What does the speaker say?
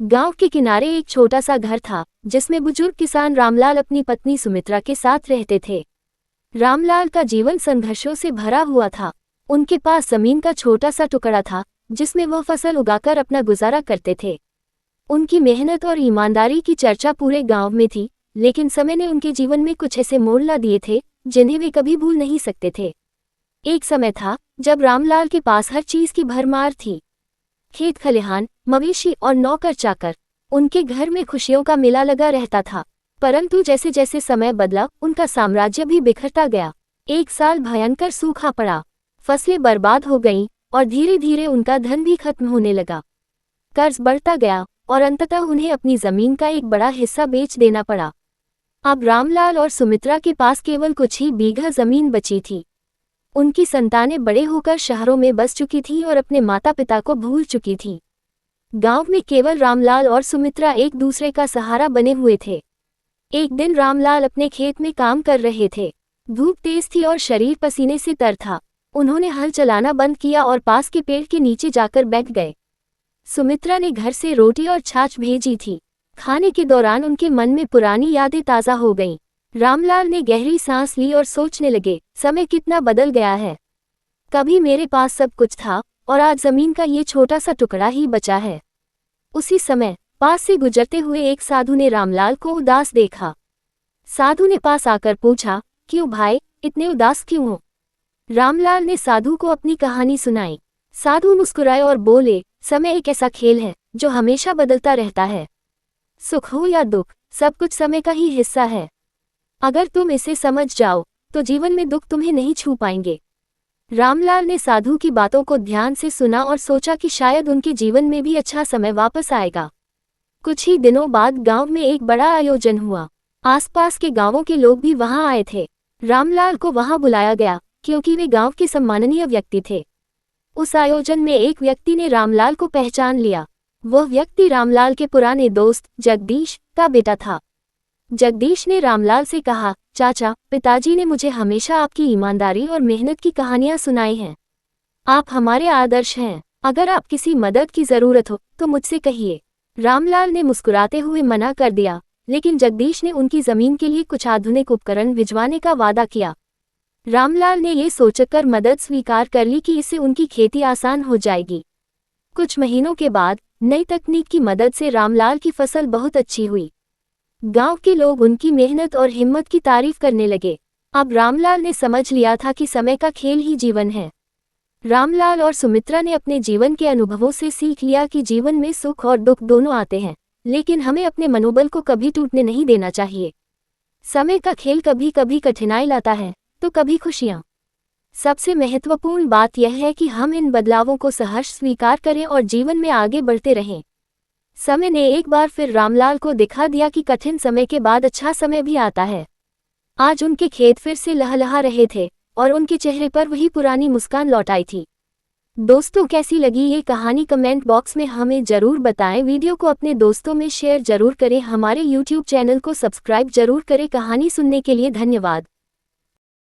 गांव के किनारे एक छोटा सा घर था जिसमें बुजुर्ग किसान रामलाल अपनी पत्नी सुमित्रा के साथ रहते थे। रामलाल का जीवन संघर्षों से भरा हुआ था। उनके पास जमीन का छोटा सा टुकड़ा था जिसमें वह फसल उगाकर अपना गुजारा करते थे। उनकी मेहनत और ईमानदारी की चर्चा पूरे गांव में थी, लेकिन समय ने उनके जीवन में कुछ ऐसे मोड़ ला दिए थे जिन्हें वे कभी भूल नहीं सकते थे। एक समय था जब रामलाल के पास हर चीज की भरमार थी। खेत खलिहान, मवेशी और नौकर चाकर, उनके घर में खुशियों का मेला लगा रहता था। परंतु जैसे जैसे समय बदला उनका साम्राज्य भी बिखरता गया। एक साल भयंकर सूखा पड़ा, फसलें बर्बाद हो गईं और धीरे धीरे उनका धन भी खत्म होने लगा। कर्ज बढ़ता गया और अंततः उन्हें अपनी जमीन का एक बड़ा हिस्सा बेच देना पड़ा। अब रामलाल और सुमित्रा के पास केवल कुछ ही बीघा जमीन बची थी। उनकी संतानें बड़े होकर शहरों में बस चुकी थीं और अपने माता पिता को भूल चुकी थीं। गांव में केवल रामलाल और सुमित्रा एक दूसरे का सहारा बने हुए थे। एक दिन रामलाल अपने खेत में काम कर रहे थे। धूप तेज थी और शरीर पसीने से तर था। उन्होंने हल चलाना बंद किया और पास के पेड़ के नीचे जाकर बैठ गए। सुमित्रा ने घर से रोटी और छाछ भेजी थी। खाने के दौरान उनके मन में पुरानी यादें ताज़ा हो गईं। रामलाल ने गहरी सांस ली और सोचने लगे, समय कितना बदल गया है। कभी मेरे पास सब कुछ था और आज जमीन का ये छोटा सा टुकड़ा ही बचा है। उसी समय पास से गुजरते हुए एक साधु ने रामलाल को उदास देखा। साधु ने पास आकर पूछा, क्यों भाई, इतने उदास क्यों हो? रामलाल ने साधु को अपनी कहानी सुनाई। साधु मुस्कुराए और बोले, समय एक ऐसा खेल है जो हमेशा बदलता रहता है। सुख हो या दुख, सब कुछ समय का ही हिस्सा है। अगर तुम इसे समझ जाओ तो जीवन में दुख तुम्हें नहीं छू पाएंगे। रामलाल ने साधु की बातों को ध्यान से सुना और सोचा कि शायद उनके जीवन में भी अच्छा समय वापस आएगा। कुछ ही दिनों बाद गांव में एक बड़ा आयोजन हुआ। आसपास के गांवों के लोग भी वहां आए थे। रामलाल को वहां बुलाया गया क्योंकि वे गांव के सम्माननीय व्यक्ति थे। उस आयोजन में एक व्यक्ति ने रामलाल को पहचान लिया। वह व्यक्ति रामलाल के पुराने दोस्त जगदीश का बेटा था। जगदीश ने रामलाल से कहा, चाचा, पिताजी ने मुझे हमेशा आपकी ईमानदारी और मेहनत की कहानियां सुनाई हैं। आप हमारे आदर्श हैं। अगर आप किसी मदद की जरूरत हो तो मुझसे कहिए। रामलाल ने मुस्कुराते हुए मना कर दिया, लेकिन जगदीश ने उनकी जमीन के लिए कुछ आधुनिक उपकरण भिजवाने का वादा किया। रामलाल ने ये सोचकर मदद स्वीकार कर ली कि इससे उनकी खेती आसान हो जाएगी। कुछ महीनों के बाद नई तकनीक की मदद से रामलाल की फसल बहुत अच्छी हुई। गांव के लोग उनकी मेहनत और हिम्मत की तारीफ करने लगे। अब रामलाल ने समझ लिया था कि समय का खेल ही जीवन है। रामलाल और सुमित्रा ने अपने जीवन के अनुभवों से सीख लिया कि जीवन में सुख और दुख दोनों आते हैं, लेकिन हमें अपने मनोबल को कभी टूटने नहीं देना चाहिए। समय का खेल कभी कभी कठिनाई लाता है तो कभी खुशियाँ। सबसे महत्वपूर्ण बात यह है कि हम इन बदलावों को सहर्ष स्वीकार करें और जीवन में आगे बढ़ते रहें। समय ने एक बार फिर रामलाल को दिखा दिया कि कठिन समय के बाद अच्छा समय भी आता है। आज उनके खेत फिर से लहलहा रहे थे और उनके चेहरे पर वही पुरानी मुस्कान लौट आई थी। दोस्तों, कैसी लगी ये कहानी कमेंट बॉक्स में हमें जरूर बताएं। वीडियो को अपने दोस्तों में शेयर जरूर करें। हमारे YouTube चैनल को सब्सक्राइब जरूर करें। कहानी सुनने के लिए धन्यवाद।